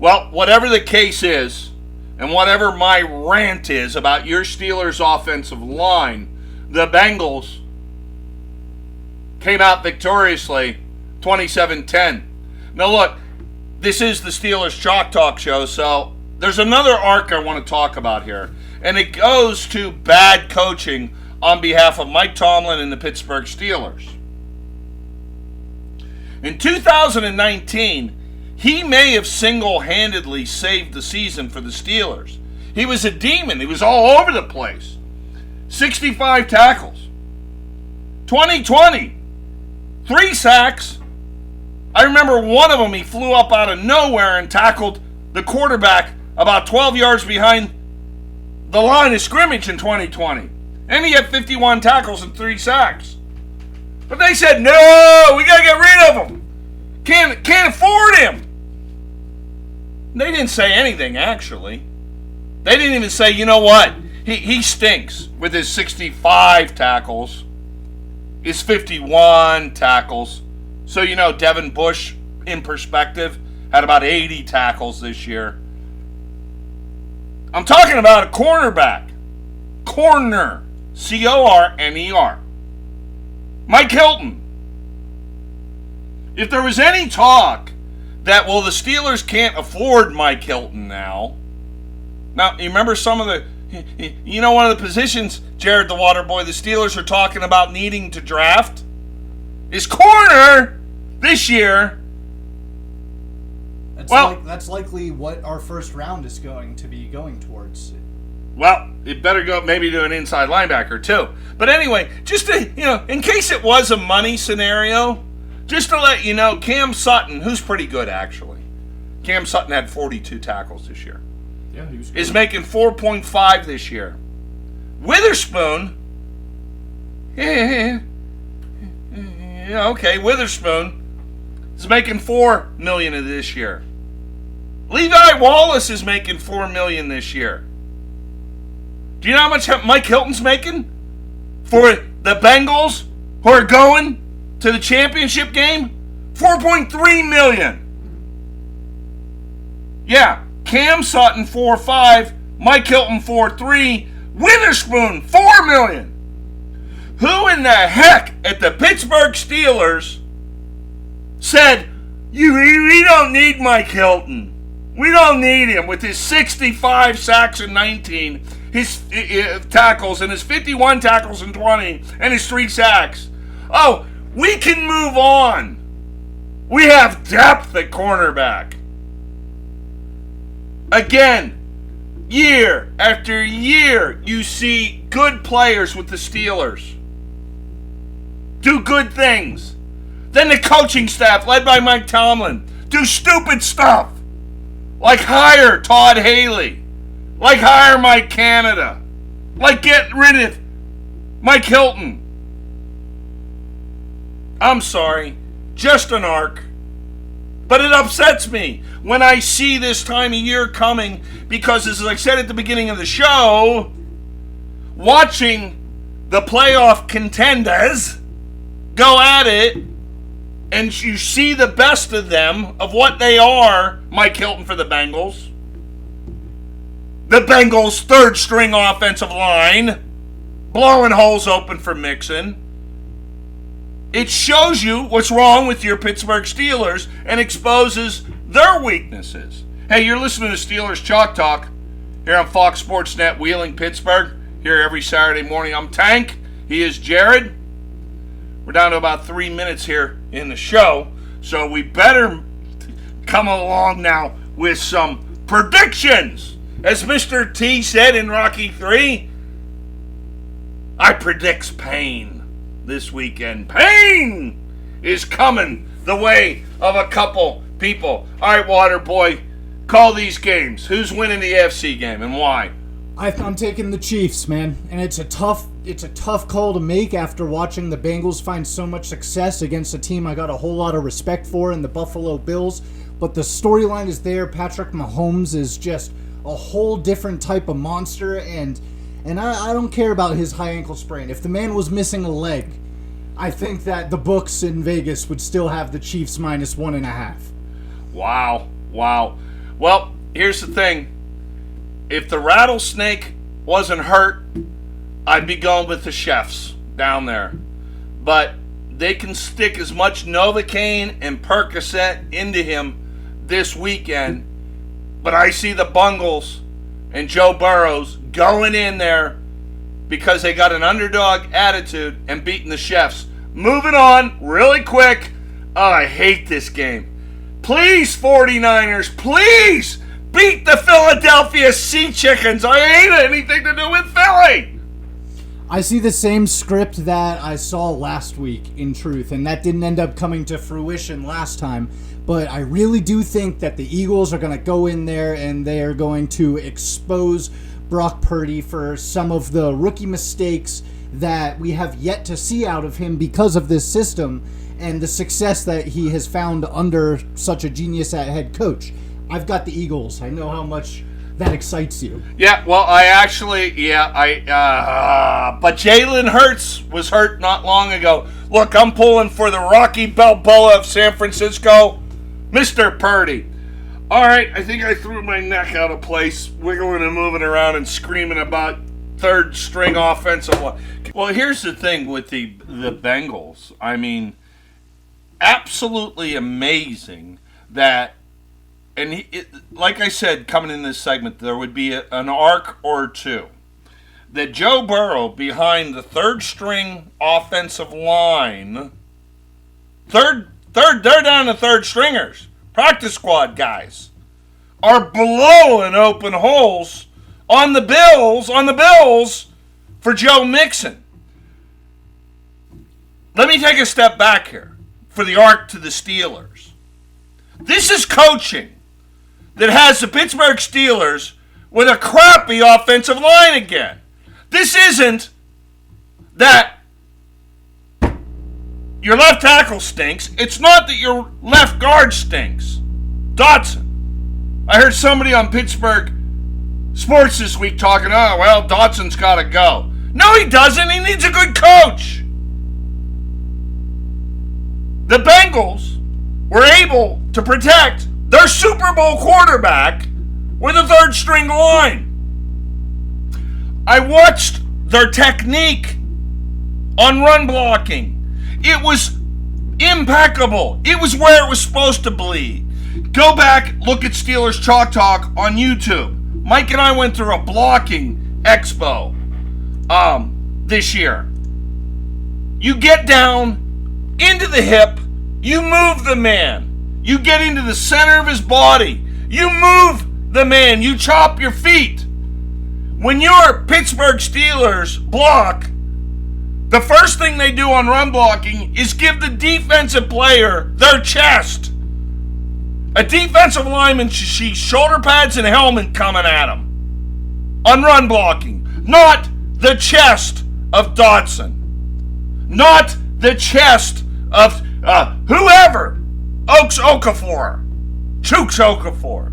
Well, whatever the case is, and whatever my rant is about your Steelers offensive line, the Bengals came out victoriously 27-10. Now look, this is the Steelers Chalk Talk show, so there's another arc I want to talk about here. And it goes to bad coaching on behalf of Mike Tomlin and the Pittsburgh Steelers. In 2019, he may have single-handedly saved the season for the Steelers. He was a demon. He was all over the place. 65 tackles. 2020, 3 sacks. I remember one of them, he flew up out of nowhere and tackled the quarterback about 12 yards behind the line of scrimmage in 2020. And he had 51 tackles and 3 sacks. But they said, no, we got to get rid of him. Can't afford him. They didn't say anything, actually. They didn't even say, you know what? He stinks with his 65 tackles, his 51 tackles. So, you know, Devin Bush, in perspective, had about 80 tackles this year. I'm talking about a cornerback. Corner. C-O-R-N-E-R. Mike Hilton. If there was any talk that, well, the Steelers can't afford Mike Hilton now. Now, you remember some of the, you know, one of the positions, Jared the WaterBoy, the Steelers are talking about needing to draft is corner this year. That's likely what our first round is going to be going towards. Well, it better go maybe to an inside linebacker too. But anyway, just to, you know, in case it was a money scenario, just to let you know, Cam Sutton, who's pretty good actually. Cam Sutton had 42 tackles this year. Yeah, he was good. Is making 4.5 this year. Witherspoon, Witherspoon is making $4 million this year. Levi Wallace is making $4 million this year. Do you know how much Mike Hilton's making for the Bengals who are going to the championship game? $4.3 million. Yeah, Cam Sutton 4.5, Mike Hilton 4.3, Witherspoon $4 million. Who in the heck at the Pittsburgh Steelers said, we don't need Mike Hilton. We don't need him with his 65 sacks in 19, his tackles, and his 51 tackles in 20, and his 3 sacks. Oh, we can move on. We have depth at cornerback. Again, year after year, you see good players with the Steelers do good things. Then the coaching staff, led by Mike Tomlin, do stupid stuff. Like hire Todd Haley. Like hire Mike Canada. Like get rid of Mike Hilton. I'm sorry. Just an arc. But it upsets me when I see this time of year coming because, as I said at the beginning of the show, watching the playoff contenders go at it, and you see the best of them, of what they are, Mike Hilton for the Bengals, the Bengals' third-string offensive line, blowing holes open for Mixon. It shows you what's wrong with your Pittsburgh Steelers and exposes their weaknesses. Hey, you're listening to Steelers Chalk Talk here on Fox Sports Net, Wheeling, Pittsburgh. Here every Saturday morning. I'm Tank. He is Jared. We're down to about 3 minutes here in the show, so we better come along now with some predictions. As Mr. T said in Rocky 3, I predicts pain this weekend. Pain is coming the way of a couple people. All right, WaterBoy, call these games. Who's winning the AFC game and why? I'm taking the Chiefs, man, and it's a tough call to make after watching the Bengals find so much success against a team I got a whole lot of respect for in the Buffalo Bills. But the storyline is there. Patrick Mahomes is just a whole different type of monster, and I don't care about his high ankle sprain. If the man was missing a leg, I think that the books in Vegas would still have the Chiefs -1.5. Wow. Well, here's the thing. If the rattlesnake wasn't hurt, I'd be going with the chefs down there. But they can stick as much Novocaine and Percocet into him this weekend. But I see the Bengals and Joe Burrows going in there because they got an underdog attitude and beating the chefs. Moving on really quick. Oh, I hate this game. Please, 49ers, please beat the Philadelphia Sea Chickens. I hate anything to do with Philly. I see the same script that I saw last week, in truth, and that didn't end up coming to fruition last time. But I really do think that the Eagles are going to go in there and they are going to expose Brock Purdy for some of the rookie mistakes that we have yet to see out of him because of this system and the success that he has found under such a genius at head coach. I've got the Eagles. I know how much that excites you. Yeah, well, but Jalen Hurts was hurt not long ago. Look, I'm pulling for the Rocky Balboa of San Francisco, Mr. Purdy. All right, I think I threw my neck out of place, wiggling and moving around and screaming about third string offensive line. Well, here's the thing with the Bengals. I mean, absolutely amazing that, and like I said, coming in this segment, there would be an arc or two that Joe Burrow behind the third string offensive line, they're down to third stringers, practice squad guys, are blowing open holes on the Bills for Joe Mixon. Let me take a step back here for the arc to the Steelers. This is coaching that has the Pittsburgh Steelers with a crappy offensive line again. This isn't that your left tackle stinks. It's not that your left guard stinks. Dotson. I heard somebody on Pittsburgh Sports this week talking, oh, well, Dotson's got to go. No, he doesn't. He needs a good coach. The Bengals were able to protect their Super Bowl quarterback with a third string line. I watched their technique on run blocking. It was impeccable. It was where it was supposed to be. Go back, look at Steelers Chalk Talk on YouTube. Mike and I went through a blocking expo this year. You get down into the hip, you move the man. You get into the center of his body. You move the man. You chop your feet. When your Pittsburgh Steelers block, the first thing they do on run blocking is give the defensive player their chest. A defensive lineman should see shoulder pads and helmet coming at him on run blocking. Not the chest of Dotson. Not the chest of whoever. Chooks Okafor.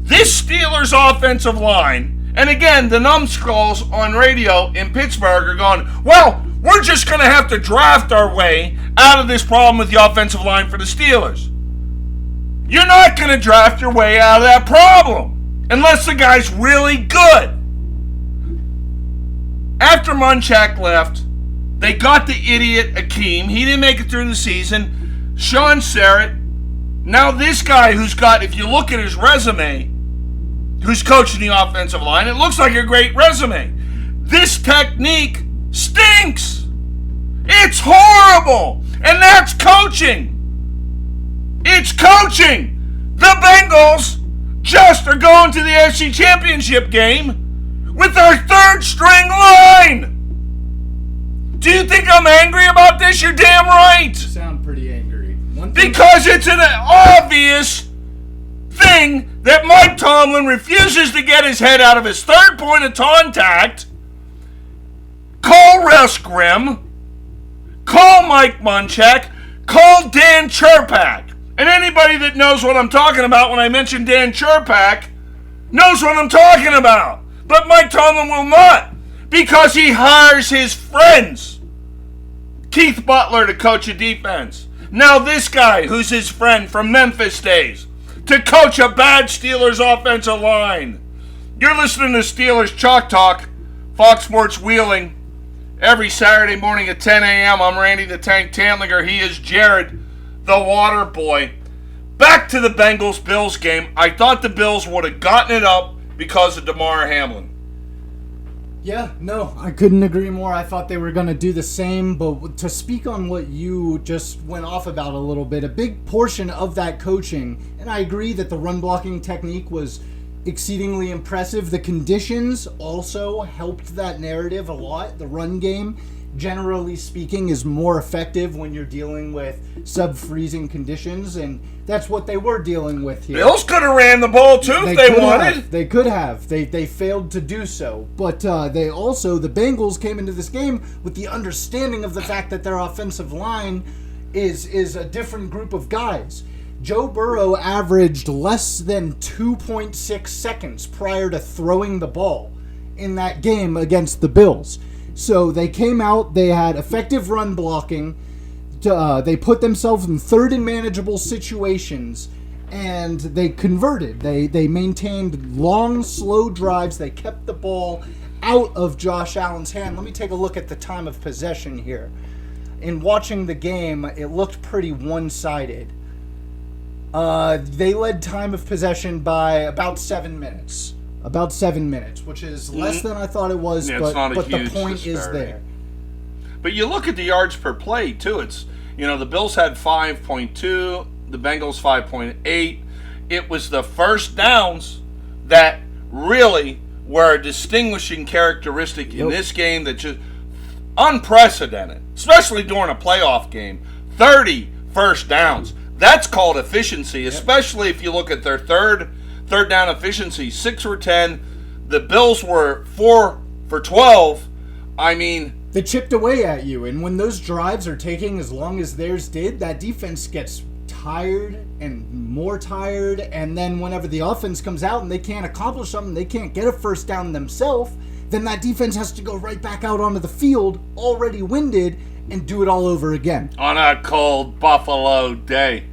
This Steelers offensive line, and again, the numbskulls on radio in Pittsburgh are going, well, we're just going to have to draft our way out of this problem with the offensive line for the Steelers. You're not going to draft your way out of that problem unless the guy's really good. After Munchak left, they got the idiot Akeem. He didn't make it through the season. Sean Serrett. Now this guy who's got, if you look at his resume, who's coaching the offensive line, it looks like a great resume. This technique stinks. It's horrible. And that's coaching. It's coaching. The Bengals just are going to the AFC Championship game with their third string line. Do you think I'm angry about this? You're damn right. You sound pretty angry. Because it's an obvious thing that Mike Tomlin refuses to get his head out of his third point of contact. Call Russ Grimm. Call Mike Munchak. Call Dan Chirpak. And anybody that knows what I'm talking about when I mention Dan Chirpak knows what I'm talking about. But Mike Tomlin will not, because he hires his friends. Keith Butler to coach a defense. Now this guy, who's his friend from Memphis days, to coach a bad Steelers offensive line. You're listening to Steelers Chalk Talk, Fox Sports Wheeling, every Saturday morning at 10 a.m. I'm Randy the Tank Tantlinger. He is Jared, the WaterBoy. Back to the Bengals-Bills game. I thought the Bills would have gotten it up because of Damar Hamlin. Yeah, no, I couldn't agree more. I thought they were going to do the same, but to speak on what you just went off about a little bit, a big portion of that coaching, and I agree that the run blocking technique was exceedingly impressive. The conditions also helped that narrative a lot. The run game, generally speaking, is more effective when you're dealing with sub-freezing conditions, and that's what they were dealing with here. Bills could have ran the ball too if they wanted. They could have. They failed to do so. But they also, the Bengals came into this game with the understanding of the fact that their offensive line is a different group of guys. Joe Burrow averaged less than 2.6 seconds prior to throwing the ball in that game against the Bills. So they came out, they had effective run blocking, they put themselves in third and manageable situations, and they converted. They maintained long, slow drives. They kept the ball out of Josh Allen's hand. Let me take a look at the time of possession here. In watching the game, it looked pretty one-sided. They led time of possession by about 7 minutes. About 7 minutes, which is less than I thought it was, Yeah, but the point disparity. is there. But you look at the yards per play, too. It's, the Bills had 5.2, the Bengals 5.8. It was the first downs that really were a distinguishing characteristic in this game that just unprecedented, especially during a playoff game. 30 first downs. That's called efficiency, especially if you look at their third down efficiency. 6 for 10. The Bills were 4 for 12. I mean, they chipped away at you, and when those drives are taking as long as theirs did, that defense gets tired and more tired, and then whenever the offense comes out and they can't accomplish something, they can't get a first down themselves, then that defense has to go right back out onto the field, already winded, and do it all over again. On a cold Buffalo day.